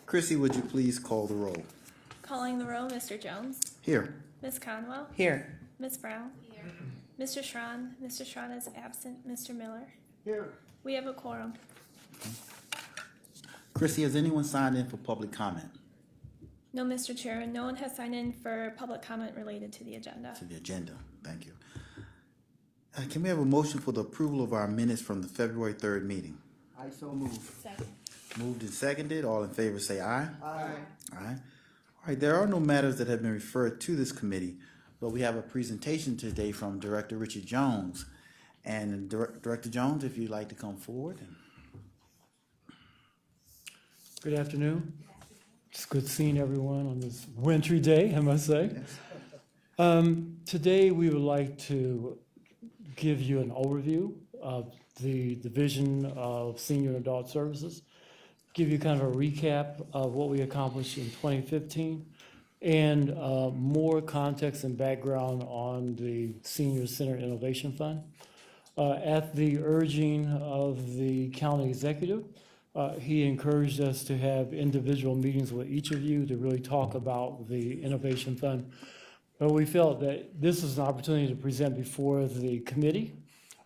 Chrissy, would you please call the roll? Calling the roll, Mr. Jones. Here. Ms. Conwell. Here. Ms. Brown. Here. Mr. Schron. Mr. Schron is absent. Mr. Miller. Here. We have a quorum. Chrissy, has anyone signed in for public comment? No, Mr. Chair, no one has signed in for public comment related to the agenda. To the agenda, thank you. Can we have a motion for the approval of our minutes from the February 3rd meeting? I so move. Second. Moved and seconded. All in favor say aye. Aye. Aye. All right, there are no matters that have been referred to this committee, but we have a presentation today from Director Richard Jones. And Director Jones, if you'd like to come forward. Good afternoon. It's good seeing everyone on this wintry day, I must say. Yes. Today, we would like to give you an overview of the Division of Senior and Adult Services, give you kind of a recap of what we accomplished in 2015, and more context and background on the Senior Center Innovation Fund. At the urging of the county executive, he encouraged us to have individual meetings with each of you to really talk about the Innovation Fund. But we felt that this was an opportunity to present before the committee,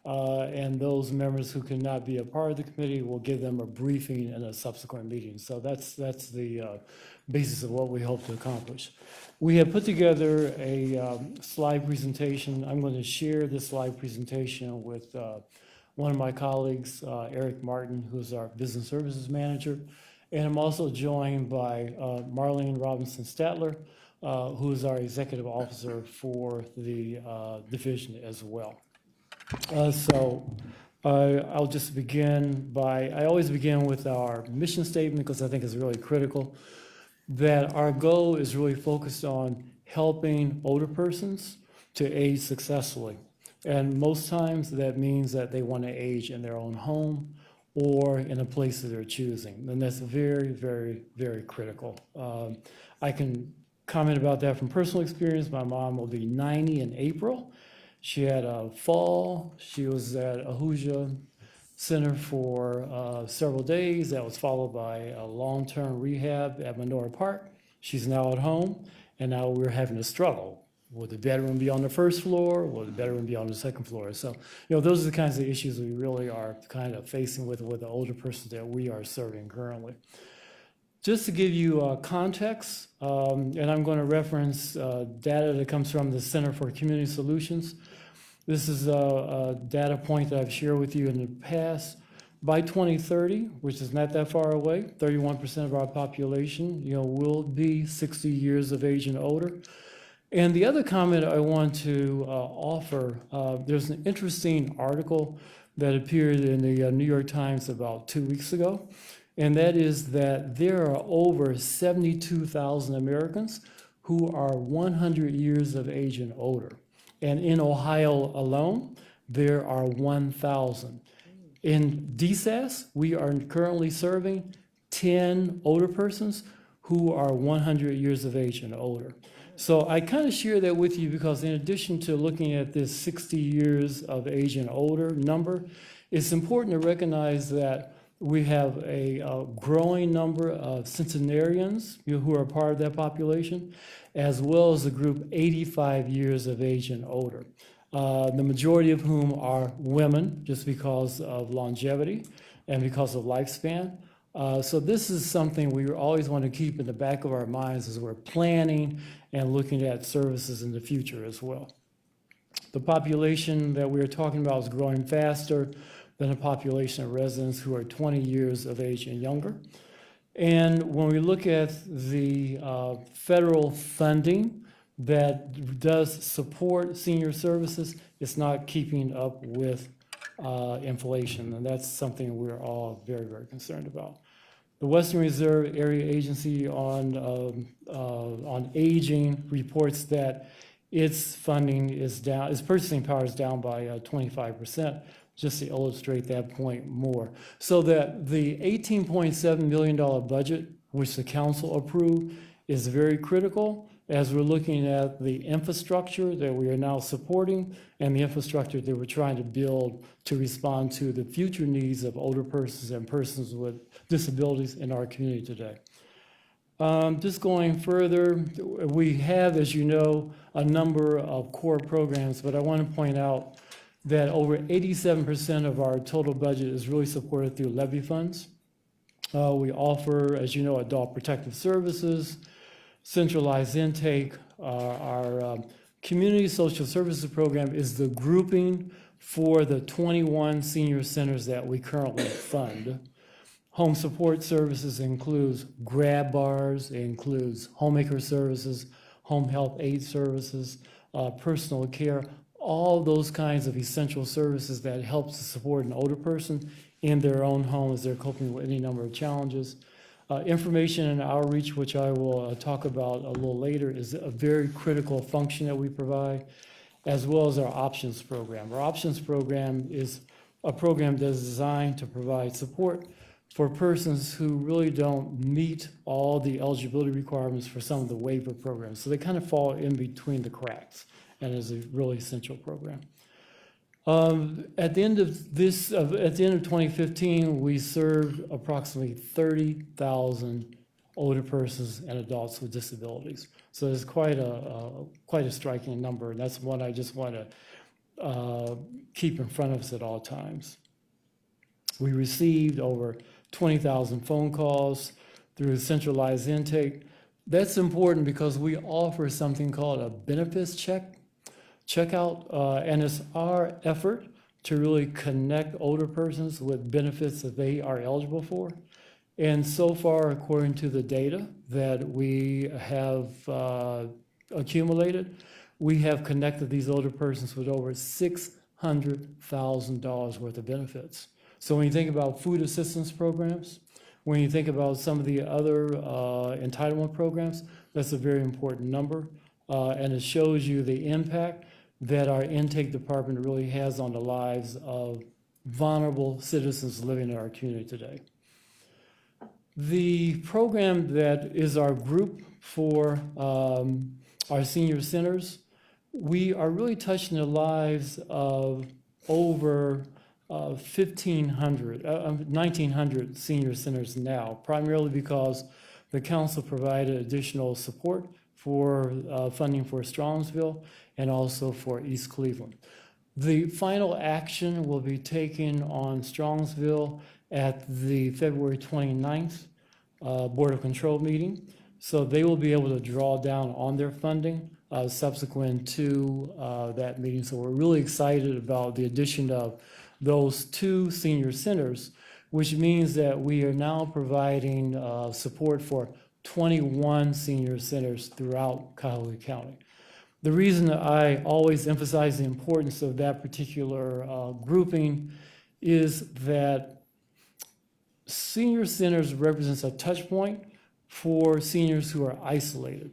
and those members who cannot be a part of the committee will give them a briefing in a subsequent meeting. So that's the basis of what we hope to accomplish. We have put together a slide presentation. I'm going to share this slide presentation with one of my colleagues, Eric Martin, who's our Business Services Manager. And I'm also joined by Marlene Robinson-Statler, who is our Executive Officer for the division as well. I'll just begin by, I always begin with our mission statement because I think it's really critical, that our goal is really focused on helping older persons to age successfully. And most times that means that they want to age in their own home or in a place that they're choosing. And that's very, very, very critical. I can comment about that from personal experience. My mom will be 90 in April. She had a fall. She was at Ahuja Center for several days. That was followed by a long-term rehab at Menora Park. She's now at home, and now we're having a struggle. Will the bedroom be on the first floor? Will the bedroom be on the second floor? So, those are the kinds of issues we really are kind of facing with the older persons that we are serving currently. Just to give you context, and I'm going to reference data that comes from the Center for Community Solutions. This is a data point that I've shared with you in the past. By 2030, which is not that far away, 31% of our population, will be 60 years of age and older. And the other comment I want to offer, there's an interesting article that appeared in the New York Times about 2 weeks ago, and that is that there are over 72,000 Americans who are 100 years of age and older. And in Ohio alone, there are 1,000. In DSAS, we are currently serving 10 older persons who are 100 years of age and older. So I kind of share that with you because in addition to looking at this 60 years of age and older number, it's important to recognize that we have a growing number of centenarians who are part of that population, as well as the group 85 years of age and older. The majority of whom are women, just because of longevity and because of lifespan. So this is something we always want to keep in the back of our minds as we're planning and looking at services in the future as well. The population that we're talking about is growing faster than the population of residents who are 20 years of age and younger. And when we look at the federal funding that does support senior services, it's not keeping up with inflation, and that's something we're all very, very concerned about. The Western Reserve Area Agency on Aging reports that its funding is down, its purchasing power is down by 25%, just to illustrate that point more. So that the $18.7 million budget, which the council approved, is very critical as we're looking at the infrastructure that we are now supporting and the infrastructure that we're trying to build to respond to the future needs of older persons and persons with disabilities in our community today. Just going further, we have, as you know, a number of core programs, but I want to point out that over 87% of our total budget is really supported through levy funds. We offer, as you know, adult protective services, centralized intake. Our community social services program is the grouping for the 21 senior centers that we currently fund. Home support services includes grab bars, it includes homemaker services, home health aid services, personal care, all those kinds of essential services that help to support an older person in their own home as they're coping with any number of challenges. Information and outreach, which I will talk about a little later, is a very critical function that we provide, as well as our options program. Our options program is a program that is designed to provide support for persons who really don't meet all the eligibility requirements for some of the waiver programs. So they kind of fall in between the cracks and is a really essential program. At the end of 2015, we served approximately 30,000 older persons and adults with disabilities. So it's quite a striking number, and that's one I just want to keep in front of us at all times. We received over 20,000 phone calls through centralized intake. That's important because we offer something called a benefits checkout, and it's our effort to really connect older persons with benefits that they are eligible for. And so far, according to the data that we have accumulated, we have connected these older persons with over $600,000 worth of benefits. So when you think about food assistance programs, when you think about some of the other entitlement programs, that's a very important number. And it shows you the impact that our intake department really has on the lives of vulnerable citizens living in our community today. The program that is our group for our senior centers, we are really touching the lives of over 1,900 senior centers now, primarily because the council provided additional support for funding for Strongsville and also for East Cleveland. The final action will be taken on Strongsville at the February 29th Board of Control meeting. So they will be able to draw down on their funding subsequent to that meeting. So we're really excited about the addition of those 2 senior centers, which means that we are now providing support for 21 senior centers throughout Cuyahoga County. The reason that I always emphasize the importance of that particular grouping is that senior centers represents a touch point for seniors who are isolated.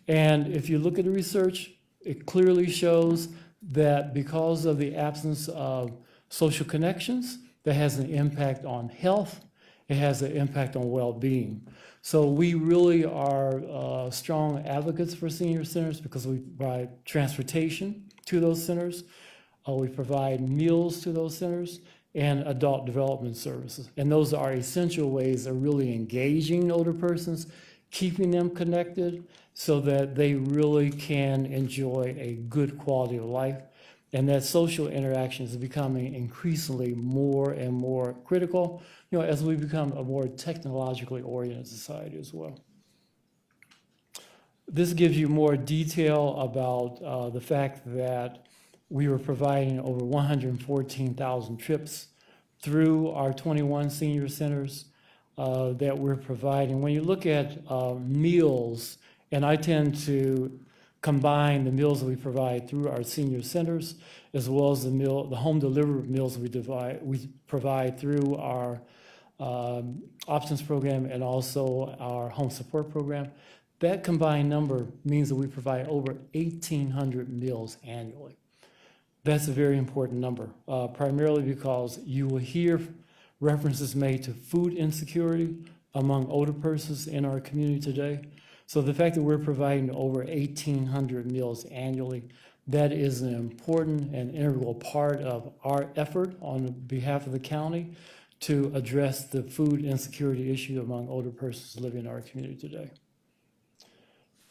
And if you look at the research, it clearly shows that because of the absence of social connections, that has an impact on health, it has an impact on well-being. So we really are strong advocates for senior centers because we provide transportation to those centers, we provide meals to those centers, and adult development services. And those are essential ways of really engaging older persons, keeping them connected so that they really can enjoy a good quality of life. And that social interaction is becoming increasingly more and more critical, as we become a more technologically oriented society as well. This gives you more detail about the fact that we were providing over 114,000 trips through our 21 senior centers that we're providing. When you look at meals, and I tend to combine the meals that we provide through our senior centers, as well as the home delivered meals we provide through our options program and also our home support program. That combined number means that we provide over 1,800 meals annually. That's a very important number, primarily because you will hear references made to food insecurity among older persons in our community today. So the fact that we're providing over 1,800 meals annually, that is an important and integral part of our effort on behalf of the county to address the food insecurity issue among older persons living in our community today.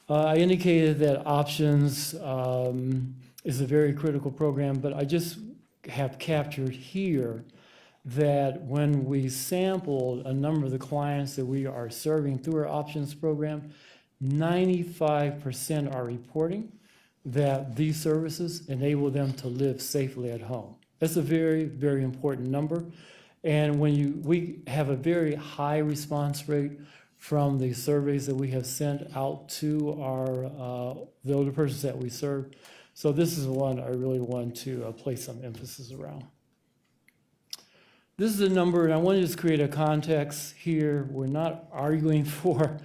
I indicated that options is a very critical program, but I just have captured here that when we sampled a number of the clients that we are serving through our options program, 95% are reporting that these services enable them to live safely at home. That's a very, very important number. And when we have a very high response rate from the surveys that we have sent out to our the older persons that we serve. So this is one I really want to place some emphasis around. This is a number, and I want to just create a context here. We're not arguing for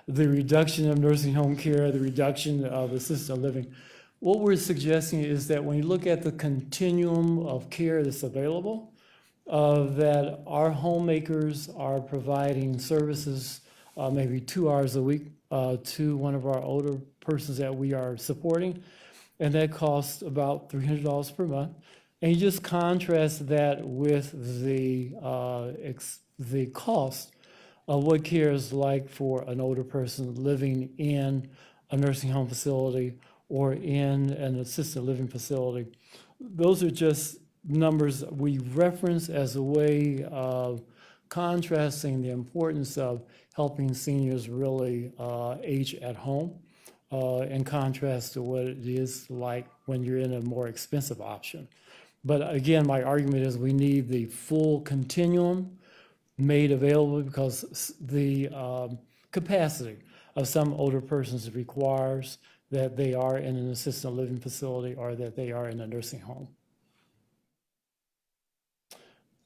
the reduction of nursing home care, the reduction of assisted living. What we're suggesting is that when you look at the continuum of care that's available, that our homemakers are providing services maybe 2 hours a week to one of our older persons that we are supporting, and that costs about $300 per month. And you just contrast that with the cost of what care is like for an older person living in a nursing home facility or in an assisted living facility. Those are just numbers we reference as a way of contrasting the importance of helping seniors really age at home in contrast to what it is like when you're in a more expensive option. But again, my argument is we need the full continuum made available because the capacity of some older persons requires that they are in an assisted living facility or that they are in a nursing home.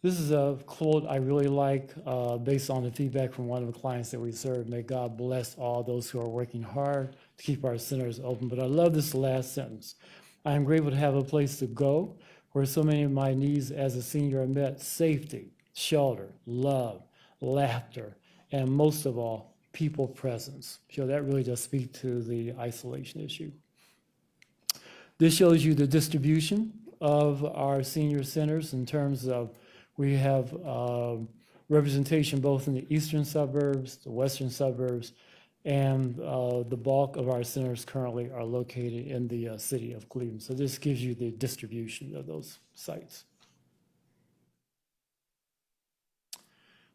This is a quote I really like based on the feedback from one of the clients that we serve. May God bless all those who are working hard to keep our centers open. But I love this last sentence. I am grateful to have a place to go where so many of my needs as a senior are met: safety, shelter, love, laughter, and most of all, people presence. So that really does speak to the isolation issue. This shows you the distribution of our senior centers in terms of we have representation both in the eastern suburbs, the western suburbs, and the bulk of our centers currently are located in the city of Cleveland. So this gives you the distribution of those sites.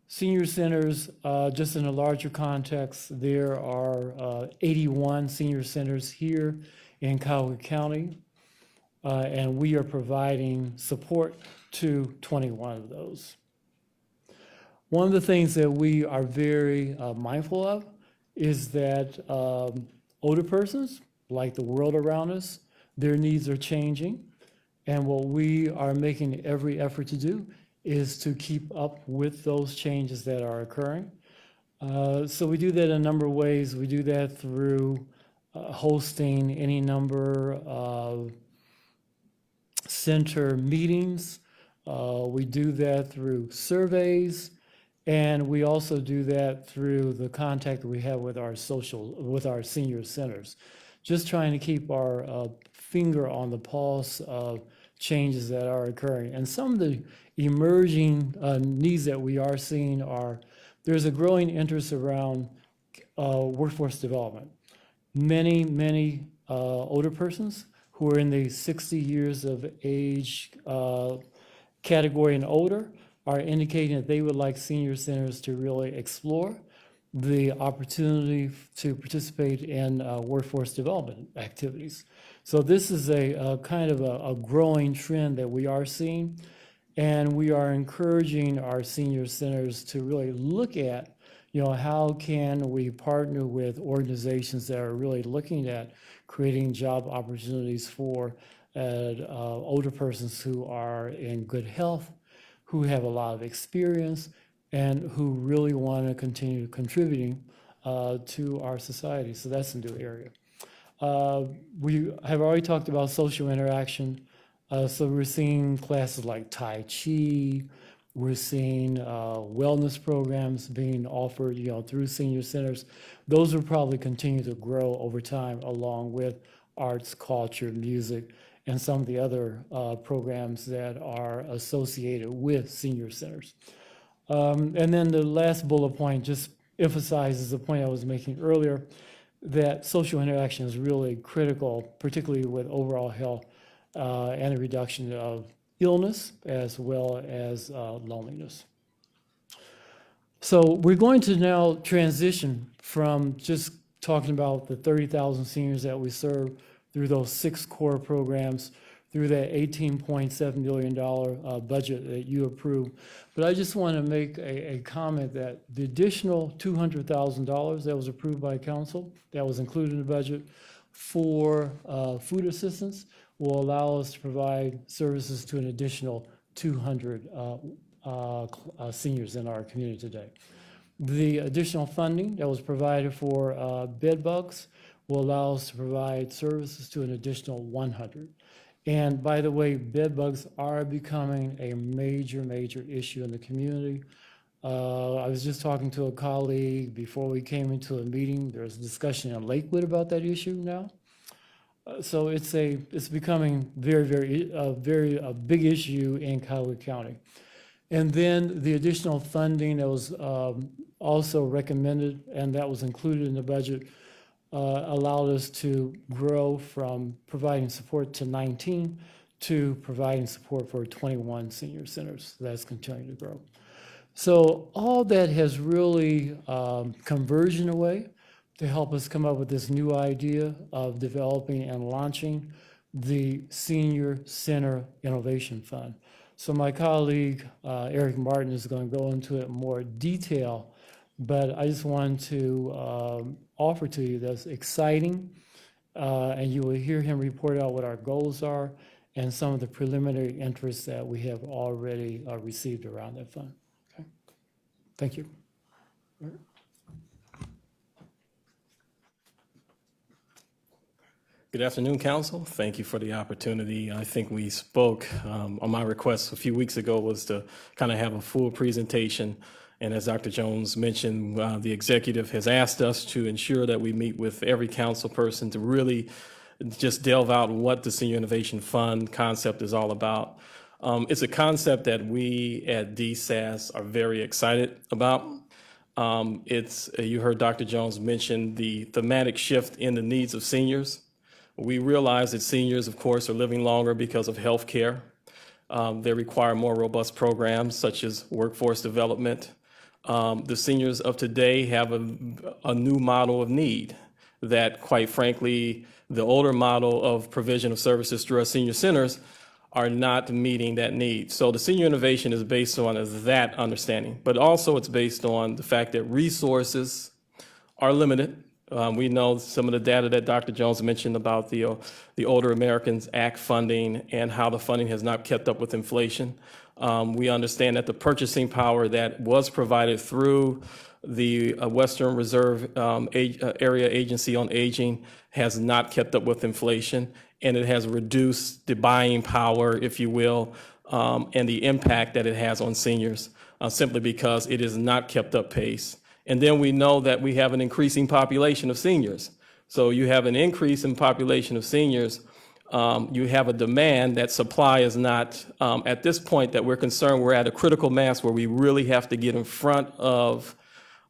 Senior centers, just in a larger context, there are 81 senior centers here in Cuyahoga County, and we are providing support to 21 of those. One of the things that we are very mindful of is that older persons, like the world around us, their needs are changing, and what we are making every effort to do is to keep up with those changes that are occurring. So we do that in a number of ways. We do that through hosting any number of center meetings. We do that through surveys, and we also do that through the contact that we have with our senior centers. Just trying to keep our finger on the pulse of changes that are occurring. And some of the emerging needs that we are seeing are, there's a growing interest around workforce development. Many older persons who are in the 60 years of age category and older are indicating that they would like senior centers to really explore the opportunity to participate in workforce development activities. So this is a kind of a growing trend that we are seeing, and we are encouraging our senior centers to really look at, how can we partner with organizations that are really looking at creating job opportunities for older persons who are in good health, who have a lot of experience, and who really want to continue contributing to our society. So that's a new area. We have already talked about social interaction. So we're seeing classes like Tai Chi. We're seeing wellness programs being offered, through senior centers. Those will probably continue to grow over time, along with arts, culture, music, and some of the other programs that are associated with senior centers. And then the last bullet point just emphasizes the point I was making earlier, that social interaction is really critical, particularly with overall health and the reduction of illness as well as loneliness. So we're going to now transition from just talking about the 30,000 seniors that we serve through those 6 core programs, through that $18.7 billion budget that you approved. But I just want to make a comment that the additional $200,000 that was approved by council, that was included in the budget for food assistance, will allow us to provide services to an additional 200 seniors in our community today. The additional funding that was provided for bed bugs will allow us to provide services to an additional 100. And by the way, bed bugs are becoming a major issue in the community. I was just talking to a colleague before we came into a meeting. There's a discussion in Lakewood about that issue now. So it's becoming a big issue in Cuyahoga County. And then the additional funding that was also recommended and that was included in the budget allowed us to grow from providing support to 19 to providing support for 21 senior centers. That's continuing to grow. So all that has really converged a way to help us come up with this new idea of developing and launching the Senior Center Innovation Fund. So my colleague, Eric Martin, is going to go into it in more detail, but I just wanted to offer to you that's exciting, and you will hear him report out what our goals are and some of the preliminary interests that we have already received around that fund. Okay. Thank you. Good afternoon, Council. Thank you for the opportunity. I think we spoke on my request a few weeks ago was to kind of have a full presentation. And as Dr. Jones mentioned, the executive has asked us to ensure that we meet with every council person to really just delve out what the Senior Innovation Fund concept is all about. It's a concept that we at DSAS are very excited about. You heard Dr. Jones mention the thematic shift in the needs of seniors. We realize that seniors, of course, are living longer because of health care. They require more robust programs such as workforce development. The seniors of today have a new model of need that, quite frankly, the older model of provision of services through our senior centers are not meeting that need. So the senior innovation is based on that understanding, but also it's based on the fact that resources are limited. We know some of the data that Dr. Jones mentioned about the Older Americans Act funding and how the funding has not kept up with inflation. We understand that the purchasing power that was provided through the Western Reserve Area Agency on Aging has not kept up with inflation, and it has reduced the buying power, if you will, and the impact that it has on seniors, simply because it has not kept up pace. And then we know that we have an increasing population of seniors. So you have an increase in population of seniors. You have a demand that supply is not, at this point that we're concerned, we're at a critical mass where we really have to get in front of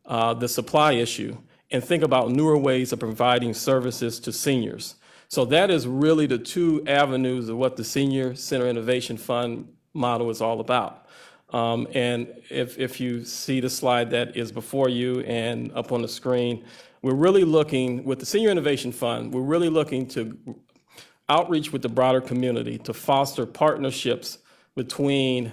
the supply issue and think about newer ways of providing services to seniors. So that is really the two avenues of what the Senior Center Innovation Fund model is all about. And if you see the slide that is before you and up on the screen, we're really looking, with the Senior Innovation Fund, we're really looking to outreach with the broader community to foster partnerships between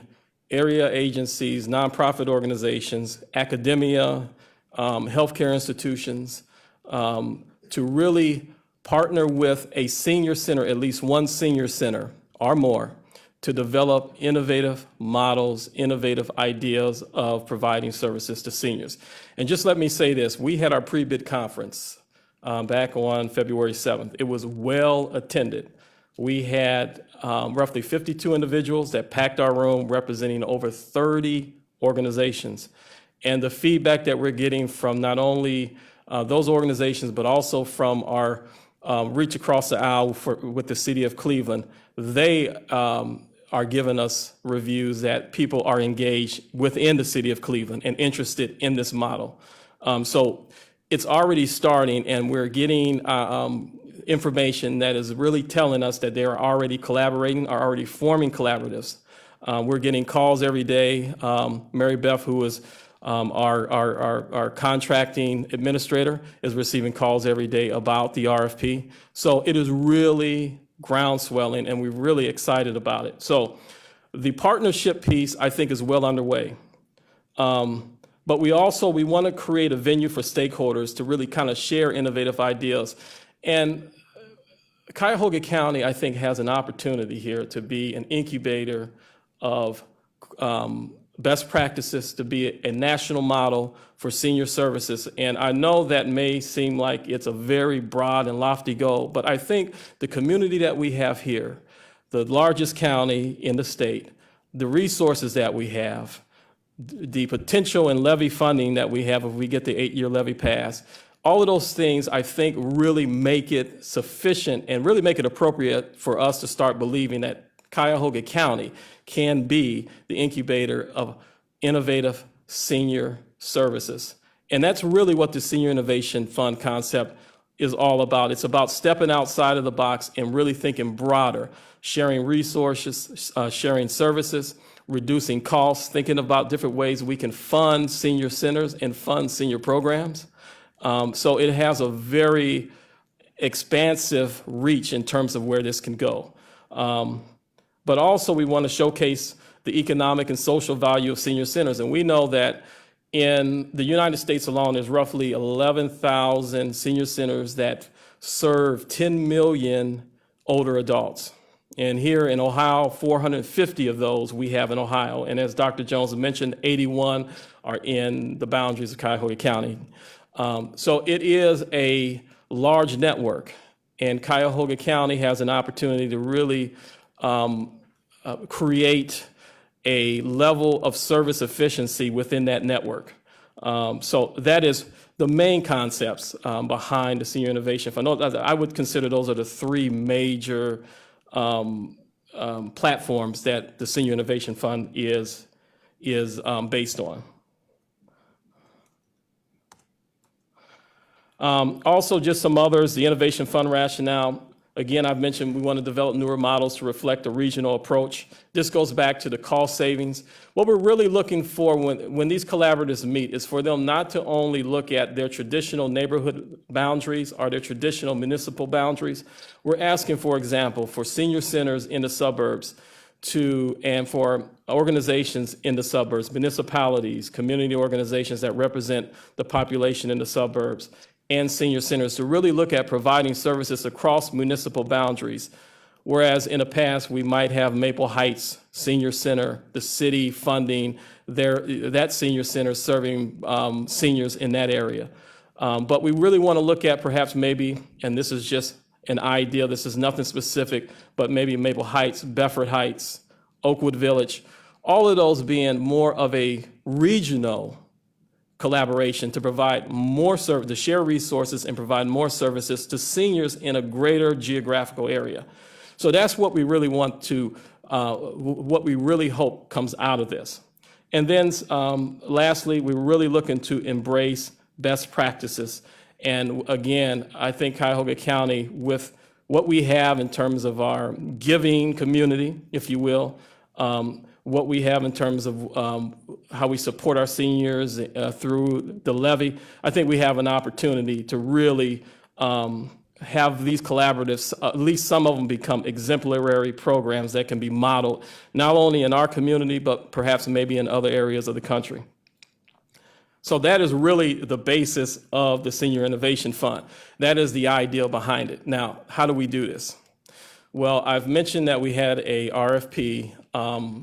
area agencies, nonprofit organizations, academia, healthcare institutions, to really partner with a senior center, at least one senior center or more, to develop innovative models, innovative ideas of providing services to seniors. And just let me say this, we had our pre-bid conference back on February 7th. It was well attended. We had roughly 52 individuals that packed our room representing over 30 organizations. And the feedback that we're getting from not only those organizations, but also from our reach across the aisle with the city of Cleveland, they are giving us reviews that people are engaged within the city of Cleveland and interested in this model. So it's already starting, and we're getting information that is really telling us that they are already collaborating, are already forming collaboratives. We're getting calls every day. Mary Beth, who is our contracting administrator, is receiving calls every day about the RFP. So it is really groundswelling, and we're really excited about it. So the partnership piece, I think, is well underway. But we want to create a venue for stakeholders to really kind of share innovative ideas. And Cuyahoga County, I think, has an opportunity here to be an incubator of best practices, to be a national model for senior services. And I know that may seem like it's a very broad and lofty goal, but I think the community that we have here, the largest county in the state, the resources that we have, the potential and levy funding that we have if we get the 8-year levy passed, all of those things, I think, really make it sufficient and really make it appropriate for us to start believing that Cuyahoga County can be the incubator of innovative senior services. And that's really what the Senior Innovation Fund concept is all about. It's about stepping outside of the box and really thinking broader, sharing resources, sharing services, reducing costs, thinking about different ways we can fund senior centers and fund senior programs. So it has a very expansive reach in terms of where this can go. But also we want to showcase the economic and social value of senior centers. And we know that in the United States alone, there's roughly 11,000 senior centers that serve 10 million older adults. And here in Ohio, 450 of those we have in Ohio. And as Dr. Jones mentioned, 81 are in the boundaries of Cuyahoga County. So it is a large network, and Cuyahoga County has an opportunity to really create a level of service efficiency within that network. So that is the main concepts behind the Senior Innovation Fund. I would consider those are the three major platforms that the Senior Innovation Fund is based on. Also, just some others, the Innovation Fund Rationale. Again, I've mentioned we want to develop newer models to reflect a regional approach. This goes back to the cost savings. What we're really looking for when these collaboratives meet is for them not to only look at their traditional neighborhood boundaries or their traditional municipal boundaries. We're asking, for example, for senior centers in the suburbs and for organizations in the suburbs, municipalities, community organizations that represent the population in the suburbs, and senior centers to really look at providing services across municipal boundaries. Whereas in the past, we might have Maple Heights Senior Center, the city funding that senior center serving seniors in that area. But we really want to look at perhaps maybe, and this is just an idea, this is nothing specific, but maybe Maple Heights, Bedford Heights, Oakwood Village, all of those being more of a regional collaboration to provide more service, to share resources and provide more services to seniors in a greater geographical area. So that's what we really want to, what we really hope comes out of this. And then lastly, we're really looking to embrace best practices. And again, I think Cuyahoga County, with what we have in terms of our giving community, if you will, what we have in terms of how we support our seniors through the levy, I think we have an opportunity to really have these collaboratives, at least some of them, become exemplary programs that can be modeled not only in our community, but perhaps maybe in other areas of the country. So that is really the basis of the Senior Innovation Fund. That is the ideal behind it. Now, how do we do this? Well, I've mentioned that we had a RFP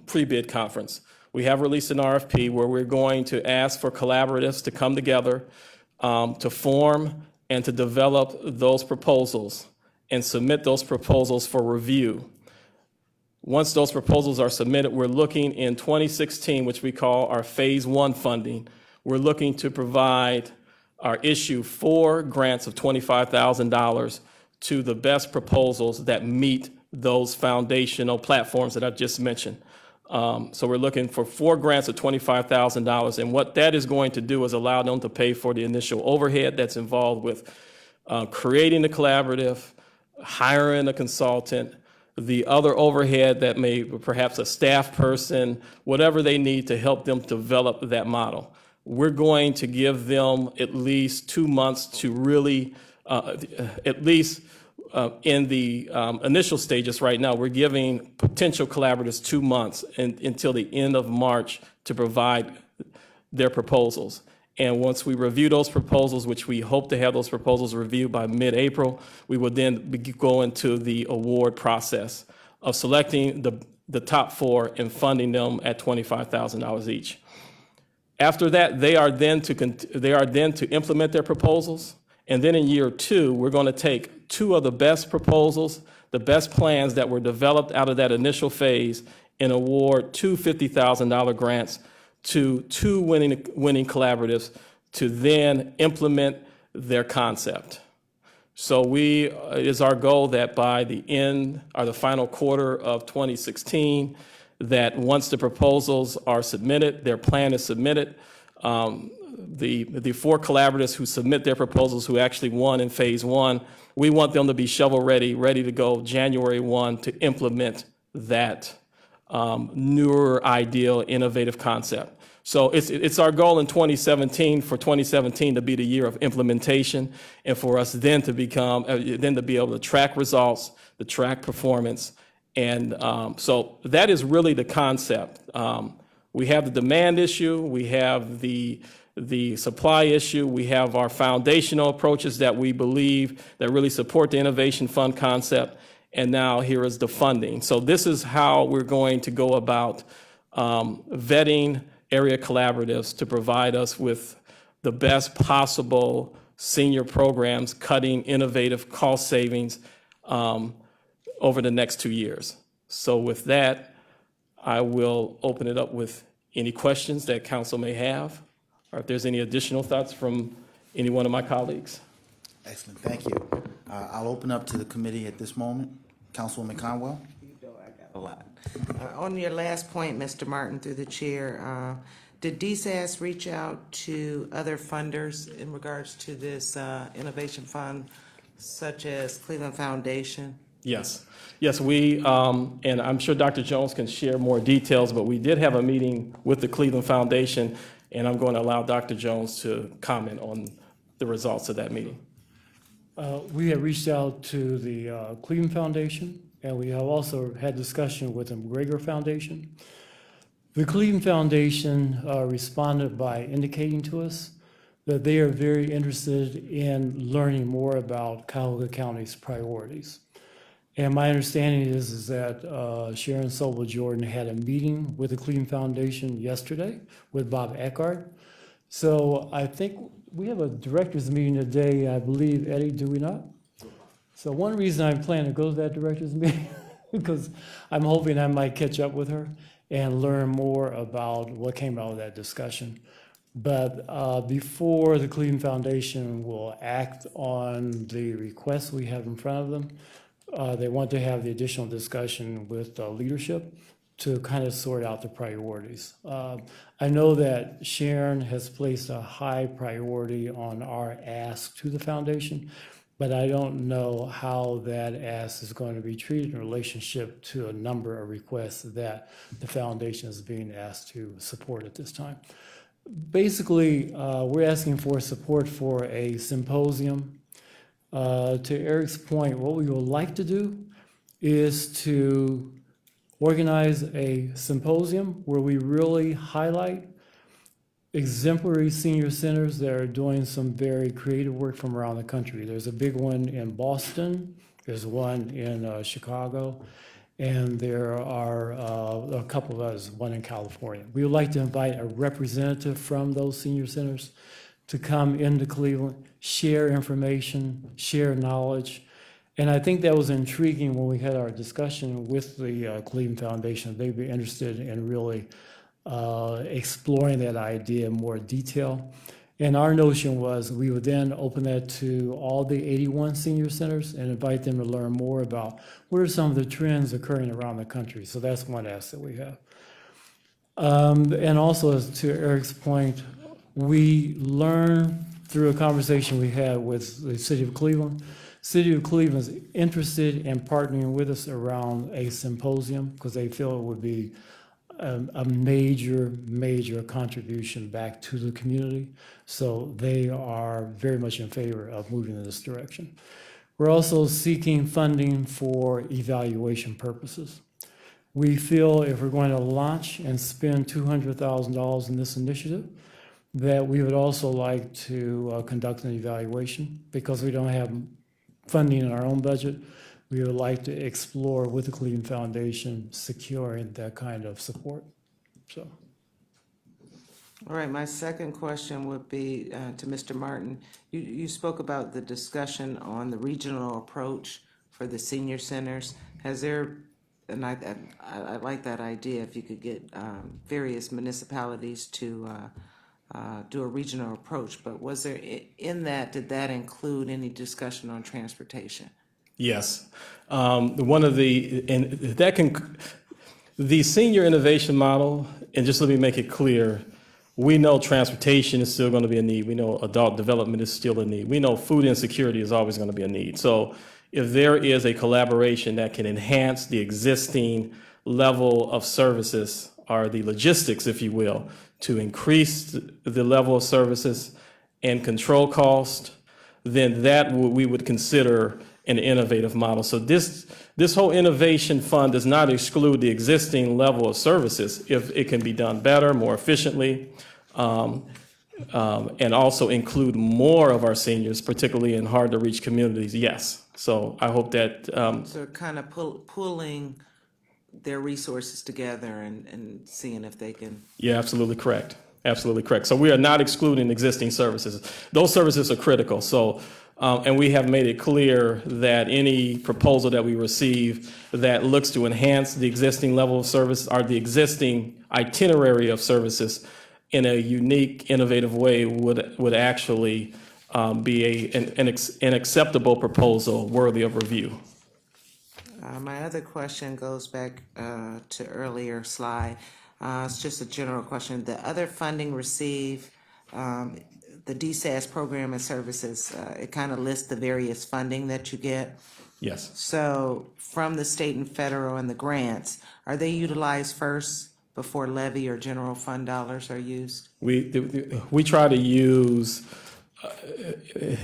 pre-bid conference. We have released an RFP where we're going to ask for collaboratives to come together to form and to develop those proposals and submit those proposals for review. Once those proposals are submitted, we're looking in 2016, which we call our Phase 1 funding. We're looking to provide or issue 4 grants of $25,000 to the best proposals that meet those foundational platforms that I just mentioned. So we're looking for 4 grants of $25,000. And what that is going to do is allow them to pay for the initial overhead that's involved with creating the collaborative, hiring a consultant, the other overhead that may, perhaps a staff person, whatever they need to help them develop that model. We're going to give them at least 2 months to really, at least in the initial stages right now, we're giving potential collaborators 2 months until the end of March to provide their proposals. And once we review those proposals, which we hope to have those proposals reviewed by mid-April, we will then go into the award process of selecting the top 4 and funding them at $25,000 each. After that, they are then to implement their proposals. And then in year 2, we're going to take 2 of the best proposals, the best plans that were developed out of that initial phase, and award 2 $50,000 grants to 2 winning collaboratives to then implement their concept. So it is our goal that by the end or the final quarter of 2016, that once the proposals are submitted, their plan is submitted, the 4 collaboratives who submit their proposals who actually won in phase 1, we want them to be shovel ready to go January 1 to implement that newer, ideal, innovative concept. So it's our goal in 2017 to be the year of implementation, and for us then to be able to track results, to track performance, and so that is really the concept. We have the demand issue, we have the supply issue, we have our foundational approaches that we believe that really support the Innovation Fund concept, and now here is the funding. So this is how we're going to go about vetting area collaboratives to provide us with the best possible senior programs, cutting innovative cost savings over the next 2 years. So with that, I will open it up with any questions that council may have, or if there's any additional thoughts from any one of my colleagues. Excellent, thank you. I'll open up to the committee at this moment. Councilwoman Conwell? A lot. On your last point, Mr. Martin, through the chair, did DSAS reach out to other funders in regards to this innovation fund, such as Cleveland Foundation? Yes, we, and I'm sure Dr. Jones can share more details, but we did have a meeting with the Cleveland Foundation, and I'm going to allow Dr. Jones to comment on the results of that meeting. We have reached out to the Cleveland Foundation, and we have also had discussion with the McGregor Foundation. The Cleveland Foundation responded by indicating to us that they are very interested in learning more about Cuyahoga County's priorities. And my understanding is that Sharon Sobel Jordan had a meeting with the Cleveland Foundation yesterday with Bob Eckhart. So I think we have a director's meeting today, I believe, Eddie, do we not? So one reason I'm planning to go to that director's meeting, because I'm hoping I might catch up with her and learn more about what came out of that discussion. But before the Cleveland Foundation will act on the requests we have in front of them, they want to have the additional discussion with leadership to kind of sort out the priorities. I know that Sharon has placed a high priority on our ask to the foundation, but I don't know how that ask is going to be treated in relationship to a number of requests that the foundation is being asked to support at this time. Basically, we're asking for support for a symposium. To Eric's point, what we would like to do is to organize a symposium where we really highlight exemplary senior centers that are doing some very creative work from around the country. There's a big one in Boston, there's one in Chicago, and there are a couple of others, one in California. We would like to invite a representative from those senior centers to come into Cleveland, share information, share knowledge. And I think that was intriguing when we had our discussion with the Cleveland Foundation. They'd be interested in really exploring that idea in more detail. And our notion was we would then open that to all the 81 senior centers and invite them to learn more about what are some of the trends occurring around the country. So that's one asset we have. And also, as to Eric's point, we learned through a conversation we had with the City of Cleveland. City of Cleveland is interested in partnering with us around a symposium because they feel it would be a major contribution back to the community. So they are very much in favor of moving in this direction. We're also seeking funding for evaluation purposes. We feel if we're going to launch and spend $200,000 in this initiative, that we would also like to conduct an evaluation because we don't have funding in our own budget. We would like to explore with the Cleveland Foundation securing that kind of support. So, All right, my second question would be to Mr. Martin. You spoke about the discussion on the regional approach for the senior centers. Has there, and I like that idea, if you could get various municipalities to do a regional approach, but was there, in that, did that include any discussion on transportation? Yes. One of the, and that can, the senior innovation model, and just let me make it clear, we know transportation is still going to be a need. We know adult development is still a need. We know food insecurity is always going to be a need. So if there is a collaboration that can enhance the existing level of services, or the logistics, if you will, to increase the level of services and control cost, then that we would consider an innovative model. So this whole innovation fund does not exclude the existing level of services if it can be done better, more efficiently, and also include more of our seniors, particularly in hard to reach communities. Yes. So I hope that So kind of pulling their resources together and seeing if they can. yeah, absolutely correct. Absolutely correct. So we are not excluding existing services. Those services are critical. So, and we have made it clear that any proposal that we receive that looks to enhance the existing level of service or the existing itinerary of services in a unique, innovative way would actually be an acceptable proposal worthy of review. My other question goes back to earlier slide. It's just a general question. The other funding received, the DSAS program and services, it kind of lists the various funding that you get. Yes. So from the state and federal and the grants, are they utilized first before levy or general fund dollars are used? We try to use,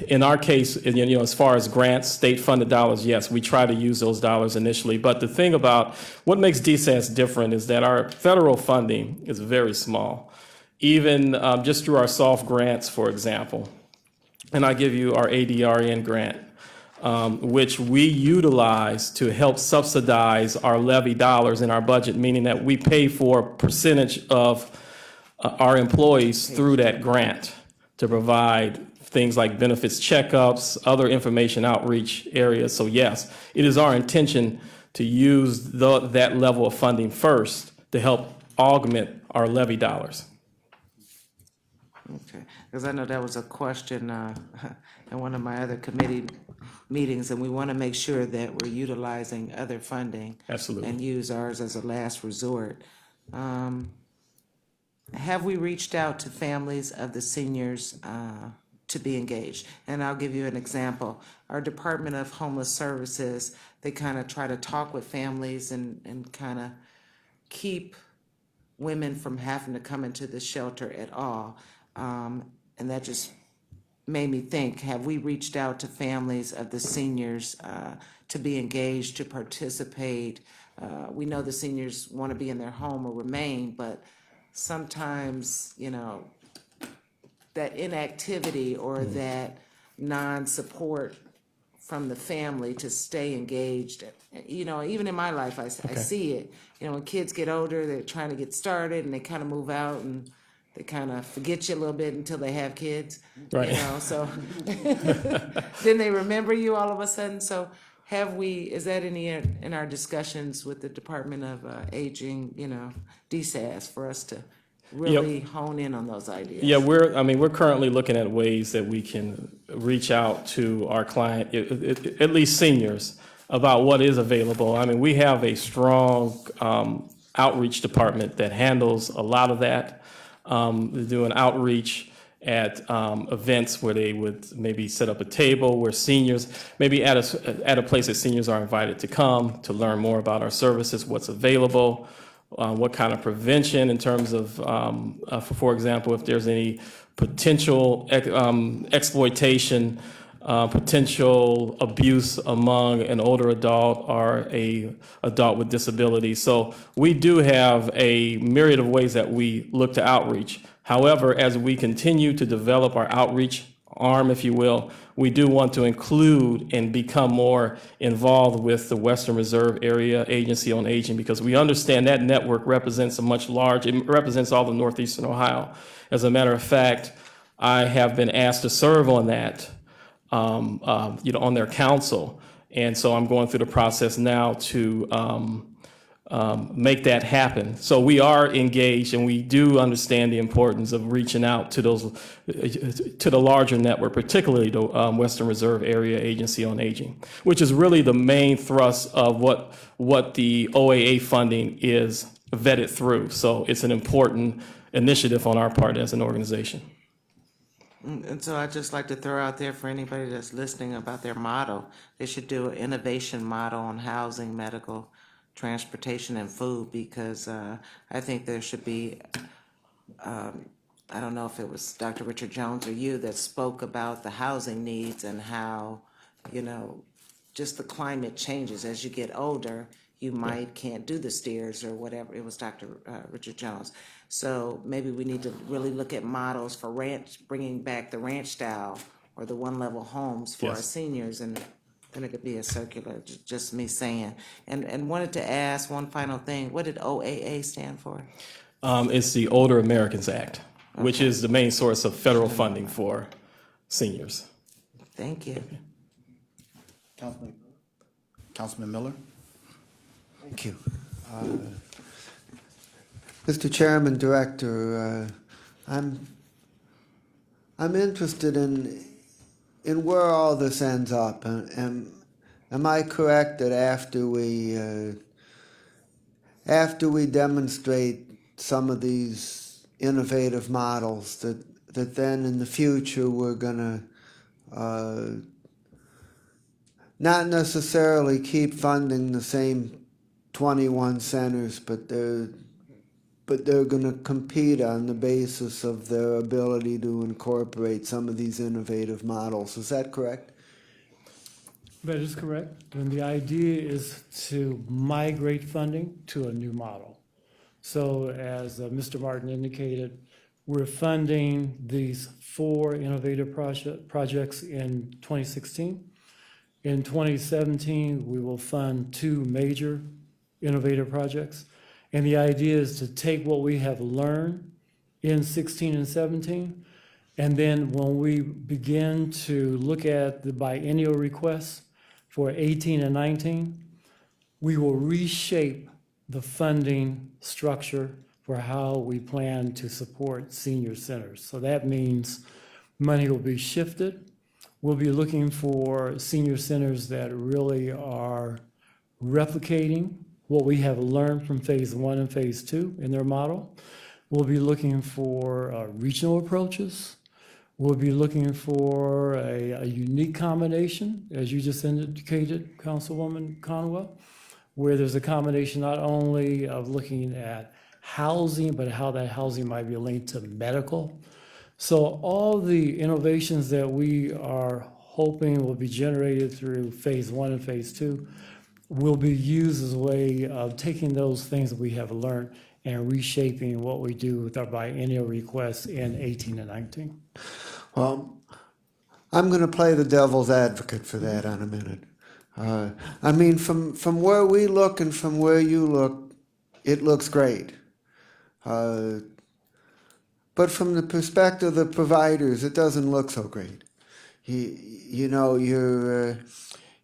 in our case, as far as grants, state-funded dollars, yes, we try to use those dollars initially. But the thing about what makes DSAS different is that our federal funding is very small, even just through our soft grants, for example. And I give you our ADRN grant, which we utilize to help subsidize our levy dollars in our budget, meaning that we pay for a percentage of our employees through that grant to provide things like benefits checkups, other information outreach areas. So yes, it is our intention to use that level of funding first to help augment our levy dollars. Okay, because I know that was a question in one of my other committee meetings, and we want to make sure that we're utilizing other funding. Absolutely. And use ours as a last resort. Have we reached out to families of the seniors to be engaged? And I'll give you an example. Our Department of Homeless Services, they kind of try to talk with families and kind of keep women from having to come into the shelter at all. And that just made me think, have we reached out to families of the seniors to be engaged, to participate? We know the seniors want to be in their home or remain, but sometimes, that inactivity or that non-support from the family to stay engaged, even in my life, I see it. When kids get older, they're trying to get started and they kind of move out and they kind of forget you a little bit until they have kids. Right. So then they remember you all of a sudden. So is that any in our discussions with the Department of Aging, DSAS, for us to really hone in on those ideas? Yeah, we're currently looking at ways that we can reach out to our client, at least seniors, about what is available. I mean, we have a strong outreach department that handles a lot of that. They do an outreach at events where they would maybe set up a table where seniors, maybe at a place that seniors are invited to come to learn more about our services, what's available, what kind of prevention in terms of, for example, if there's any potential exploitation, potential abuse among an older adult or a adult with disability. So we do have a myriad of ways that we look to outreach. However, as we continue to develop our outreach arm, if you will, we do want to include and become more involved with the Western Reserve Area Agency on Aging, because we understand that network represents it represents all of Northeastern Ohio. As a matter of fact, I have been asked to serve on that, on their council. And so I'm going through the process now to make that happen. So we are engaged, and we do understand the importance of reaching out to the larger network, particularly the Western Reserve Area Agency on Aging, which is really the main thrust of what the OAA funding is vetted through. So it's an important initiative on our part as an organization. And so I'd just like to throw out there for anybody that's listening about their model, they should do an innovation model on housing, medical, transportation, and food, because I think there should be, I don't know if it was Dr. Richard Jones or you that spoke about the housing needs and how, just the climate changes. As you get older, you can't do the stairs or whatever. It was Dr. Richard Jones. So maybe we need to really look at models for bringing back the ranch style or the one-level homes for our seniors, and then it could be a circular, just me saying. And wanted to ask one final thing. What did OAA stand for? It's the Older Americans Act, which is the main source of federal funding for seniors. Thank you. Councilman Miller? Thank you. Mr. Chairman, Director, I'm interested in where all this ends up. Am I correct that after we demonstrate some of these innovative models, that then in the future we're gonna not necessarily keep funding the same 21 centers, but they're going to compete on the basis of their ability to incorporate some of these innovative models. Is that correct? That is correct. And the idea is to migrate funding to a new model. So as Mr. Martin indicated, we're funding these 4 innovative projects in 2016. In 2017, we will fund 2 major innovative projects. And the idea is to take what we have learned in 16 and 17, and then when we begin to look at the biennial requests for 18 and 19, we will reshape the funding structure for how we plan to support senior centers. So that means money will be shifted. We'll be looking for senior centers that really are replicating what we have learned from phase 1 and phase 2 in their model. We'll be looking for regional approaches. We'll be looking for a unique combination, as you just indicated, Councilwoman Conwell, where there's a combination not only of looking at housing, but how that housing might be linked to medical. So all the innovations that we are hoping will be generated through phase 1 and phase 2 will be used as a way of taking those things that we have learned and reshaping what we do with our biennial requests in 18 and 19. Well, I'm going to play the devil's advocate for that in a minute. I mean, from where we look and from where you look, it looks great. But from the perspective of providers, it doesn't look so great.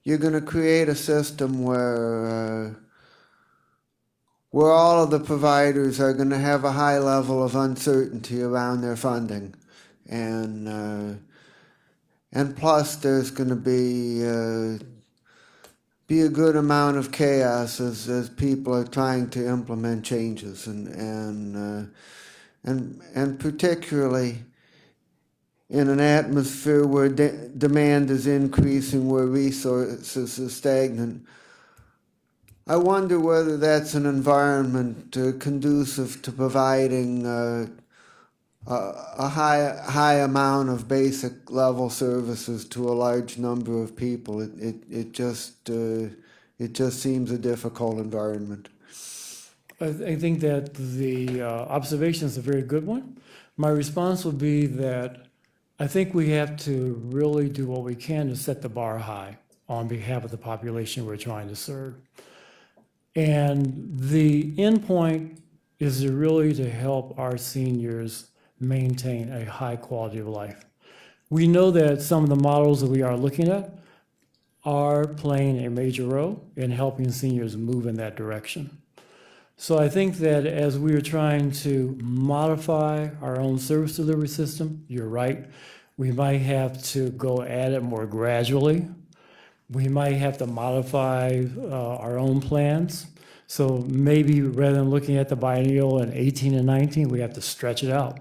You're going to create a system where where all of the providers are going to have a high level of uncertainty around their funding, and plus there's going to be a good amount of chaos as people are trying to implement changes, and particularly in an atmosphere where demand is increasing, where resources are stagnant. I wonder whether that's an environment conducive to providing a high amount of basic level services to a large number of people. It just seems a difficult environment. I think that the observation is a very good one. My response would be that I think we have to really do what we can to set the bar high on behalf of the population we're trying to serve. And the end point is really to help our seniors maintain a high quality of life. We know that some of the models that we are looking at are playing a major role in helping seniors move in that direction. So I think that as we are trying to modify our own service delivery system, you're right, we might have to go at it more gradually. We might have to modify our own plans. So maybe rather than looking at the biennial in 18 and 19, we have to stretch it out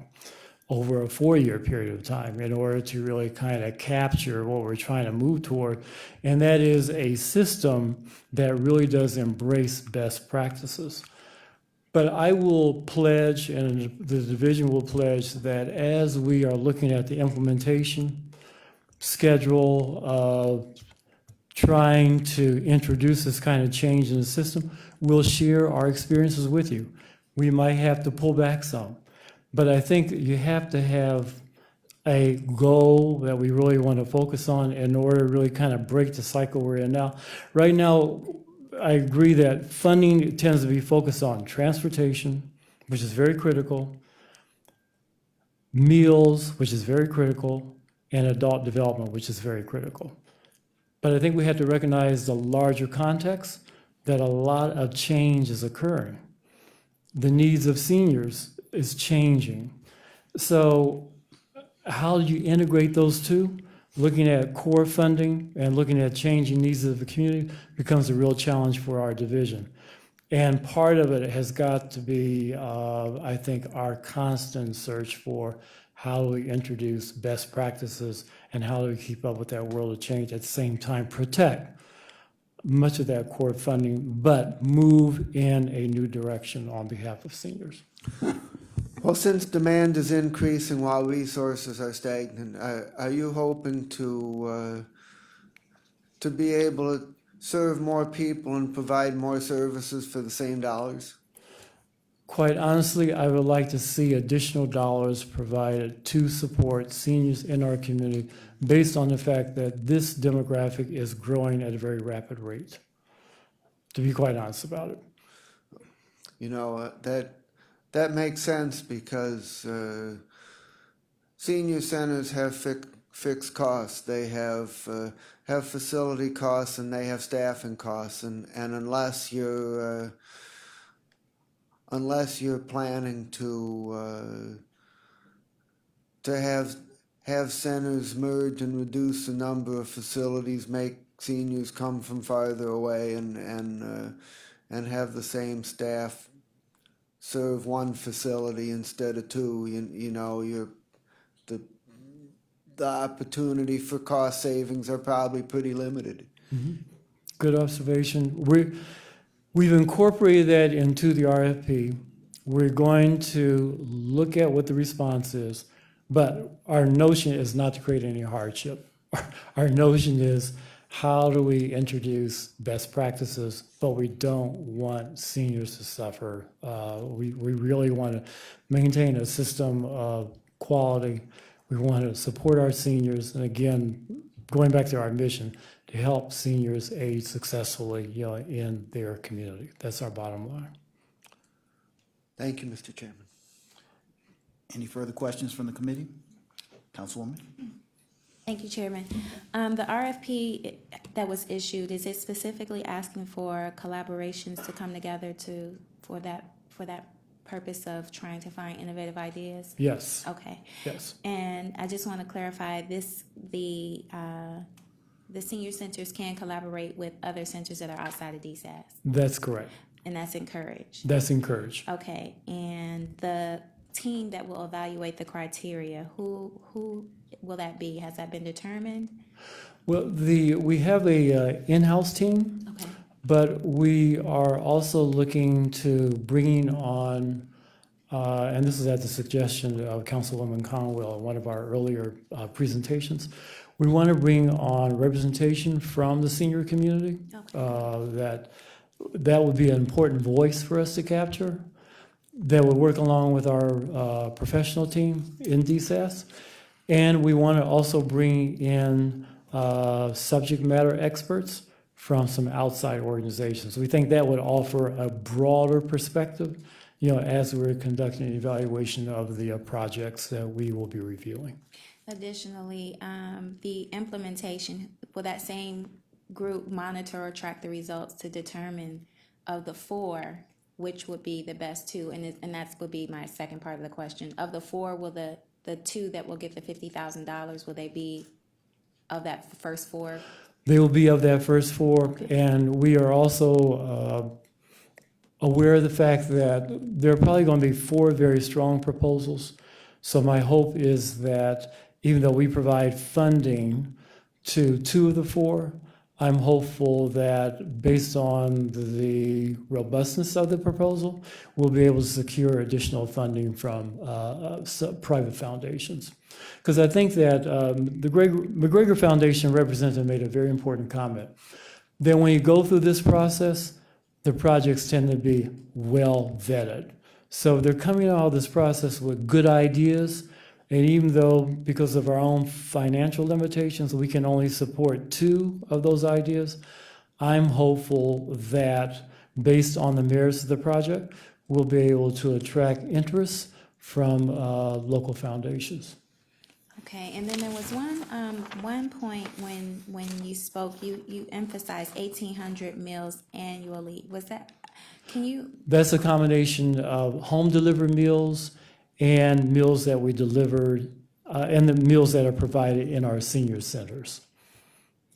over a 4-year period of time in order to really kind of capture what we're trying to move toward. And that is a system that really does embrace best practices. But I will pledge, and the division will pledge, that as we are looking at the implementation schedule of trying to introduce this kind of change in the system, we'll share our experiences with you. We might have to pull back some, but I think you have to have a goal that we really want to focus on in order to really kind of break the cycle we're in now. Right now, I agree that funding tends to be focused on transportation, which is very critical, meals, which is very critical, and adult development, which is very critical. But I think we have to recognize the larger context that a lot of change is occurring. The needs of seniors is changing. So how do you integrate those two? Looking at core funding and looking at changing needs of the community becomes a real challenge for our division. And part of it has got to be, I think, our constant search for how do we introduce best practices and how do we keep up with that world of change, at the same time protect much of that core funding, but move in a new direction on behalf of seniors. Well, since demand is increasing while resources are stagnant, are you hoping to be able to serve more people and provide more services for the same dollars? Quite honestly, I would like to see additional dollars provided to support seniors in our community based on the fact that this demographic is growing at a very rapid rate, to be quite honest about it. You know, that makes sense because senior centers have fixed costs. They have facility costs and they have staffing costs, and unless you're planning to have centers merge and reduce the number of facilities, make seniors come from farther away, and have the same staff serve one facility instead of two, you know, the opportunity for cost savings are probably pretty limited. Mm-hmm. Good observation. We've incorporated that into the RFP. We're going to look at what the response is, but our notion is not to create any hardship. Our notion is how do we introduce best practices, but we don't want seniors to suffer. We really want to maintain a system of quality. We want to support our seniors, and again, going back to our mission, to help seniors age successfully, you know, in their community. That's our bottom line. Thank you, Mr. Chairman. Any further questions from the committee? Councilwoman? Thank you, Chairman. The RFP that was issued, is it specifically asking for collaborations to come together for that purpose of trying to find innovative ideas? Yes, Okay. yes. And I just want to clarify this, the senior centers can collaborate with other centers that are outside of DSAS, That's correct. and that's encouraged. That's encouraged. Okay, and the team that will evaluate the criteria, who will that be? Has that been determined? Well, we have a in-house team, Okay, but we are also looking to bringing on, and this is at the suggestion of Councilwoman Conwell in one of our earlier presentations. We want to bring on representation from the senior community. That would be an important voice for us to capture. That would work along with our professional team in DSAS. And we want to also bring in subject matter experts from some outside organizations. We think that would offer a broader perspective, as we're conducting an evaluation of the projects that we will be reviewing. additionally, the implementation, will that same group monitor or track the results to determine of the four, which would be the best two? And that would be my second part of the question. Of the four, will the two that will get the $50,000, will they be of that first four? They will be of that first four, and we are also aware of the fact that there are probably going to be four very strong proposals. So my hope is that even though we provide funding to two of the four, I'm hopeful that based on the robustness of the proposal, we'll be able to secure additional funding from private foundations. Because I think that the McGregor Foundation representative made a very important comment. That when you go through this process, the projects tend to be well vetted. So they're coming out of this process with good ideas, and even though, because of our own financial limitations, we can only support two of those ideas, I'm hopeful that based on the merits of the project, we'll be able to attract interest from local foundations. Okay, and then there was one point when you spoke, you emphasized 1,800 meals annually. Was that, can you? That's a combination of home delivered meals and meals that we delivered, and the meals that are provided in our senior centers.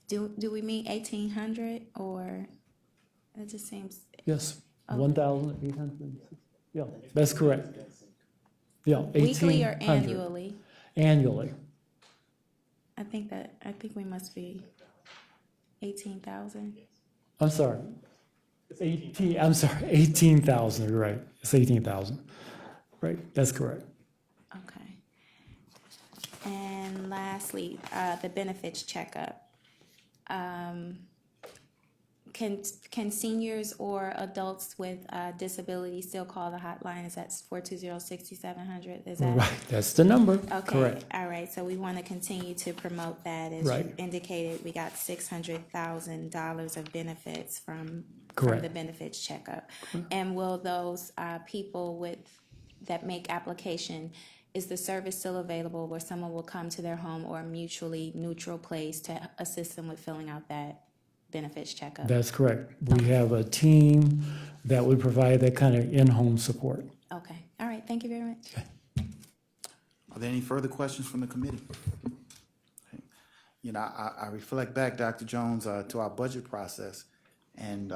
Do we mean 1,800, or it just seems? Yes, Okay. 1,800. Yeah, that's correct. Yeah, 1,800. Weekly or annually? Annually. I think we must be 18,000. I'm sorry. 18,000, you're right. It's 18,000. Right, that's correct. Okay. And lastly, the benefits checkup. Can seniors or adults with disabilities still call the hotline? Is that 420-6700? Is that? Right, that's the number. Okay, Correct. all right, so we want to continue to promote that. As Right. you indicated, we got $600,000 of benefits from Correct. the benefits checkup. And will those people that make application, is the service still available where someone will come to their home or a mutually neutral place to assist them with filling out that benefits checkup? That's correct. We have a team that would provide that kind of in-home support. Okay, all right, thank you very much. Are there any further questions from the committee? I reflect back, Dr. Jones, to our budget process, and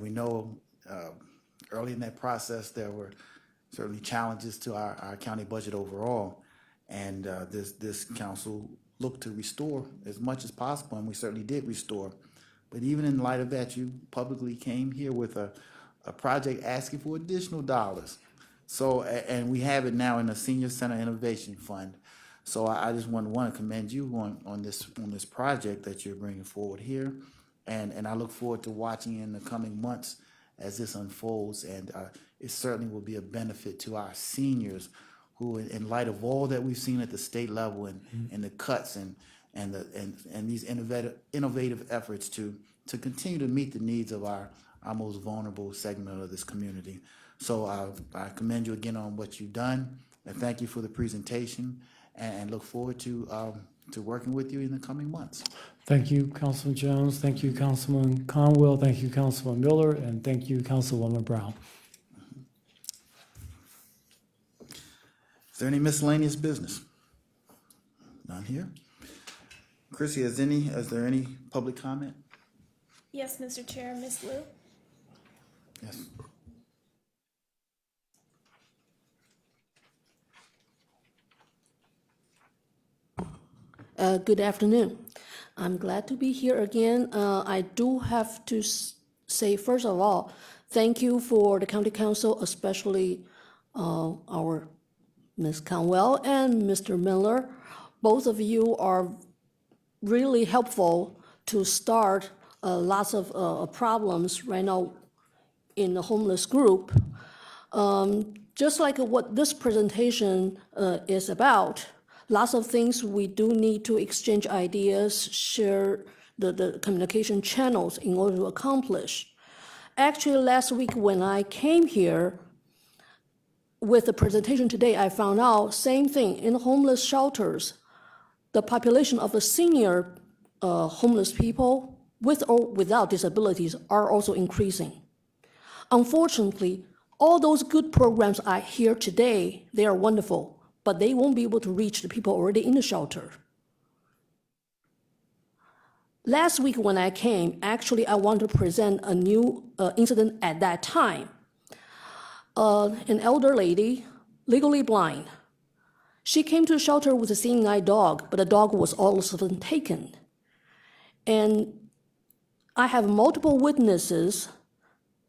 we know early in that process there were certainly challenges to our county budget overall, and this council looked to restore as much as possible, and we certainly did restore. But even in light of that, you publicly came here with a project asking for additional dollars. So, and we have it now in the Senior Center Innovation Fund. So I just want to commend you on this project that you're bringing forward here, and I look forward to watching in the coming months as this unfolds, and it certainly will be a benefit to our seniors who, in light of all that we've seen at the state level and the cuts and these innovative efforts to continue to meet the needs of our most vulnerable segment of this community. So I commend you again on what you've done, and thank you for the presentation. and look forward to working with you in the coming months. Thank you, Councilman Jones. Thank you, Councilman Conwell. Thank you, Councilman Miller. And thank you, Councilwoman Brown. Is there any miscellaneous business? None here. Chrissy, is there any public comment? Yes, Mr. Chair, Ms. Liu. Yes. Good afternoon. I'm glad to be here again. I do have to say, first of all, thank you for the county council, especially our Ms. Conwell and Mr. Miller. Both of you are really helpful to start lots of problems right now in the homeless group. Just like what this presentation is about, lots of things we do need to exchange ideas, share the communication channels in order to accomplish. Actually, last week when I came here with the presentation today, I found out same thing. In homeless shelters, the population of the senior homeless people with or without disabilities are also increasing. Unfortunately, all those good programs I hear today, they are wonderful, but they won't be able to reach the people already in the shelter. Last week when I came, actually I want to present a new incident at that time. An elder lady, legally blind, she came to the shelter with a seeing eye dog, but the dog was all of a sudden taken. And I have multiple witnesses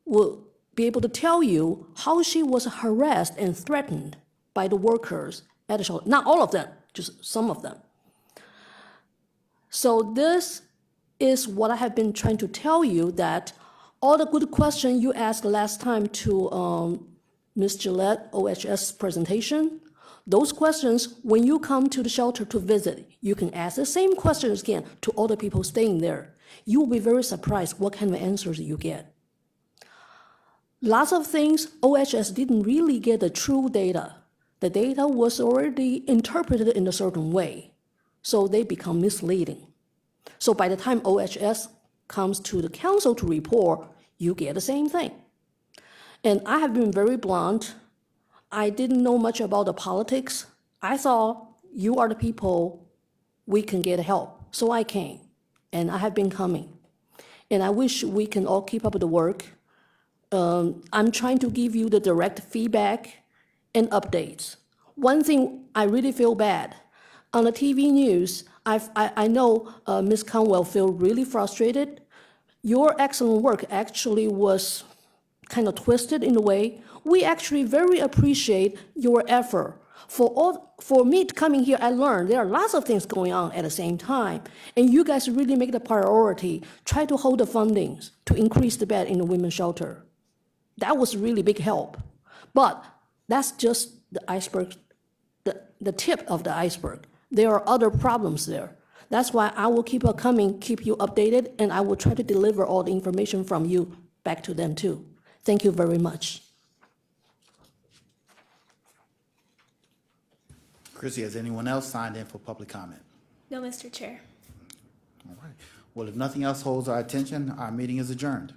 will be able to tell you how she was harassed and threatened by the workers at the shelter. Not all of them, just some of them. So this is what I have been trying to tell you, that all the good questions you asked last time to Ms. Gillette, OHS presentation, those questions, when you come to the shelter to visit, you can ask the same questions again to all the people staying there. You will be very surprised what kind of answers you get. Lots of things, OHS didn't really get the true data. The data was already interpreted in a certain way, so they become misleading. So by the time OHS comes to the council to report, you get the same thing. And I have been very blunt. I didn't know much about the politics. I thought you are the people we can get help. So I came, and I have been coming. And I wish we can all keep up the work. I'm trying to give you the direct feedback and updates. One thing I really feel bad, on the TV news, I know Ms. Conwell feel really frustrated. Your excellent work actually was kind of twisted in a way. We actually very appreciate your effort. For me coming here, I learned there are lots of things going on at the same time. And you guys really make the priority, try to hold the fundings to increase the bed in the women's shelter. That was really big help. But that's just the iceberg, the tip of the iceberg. There are other problems there. That's why I will keep coming, keep you updated, and I will try to deliver all the information from you back to them too. Thank you very much. Chrissy, has anyone else signed in for public comment? No, Mr. Chair. All right. Well, if nothing else holds our attention, our meeting is adjourned.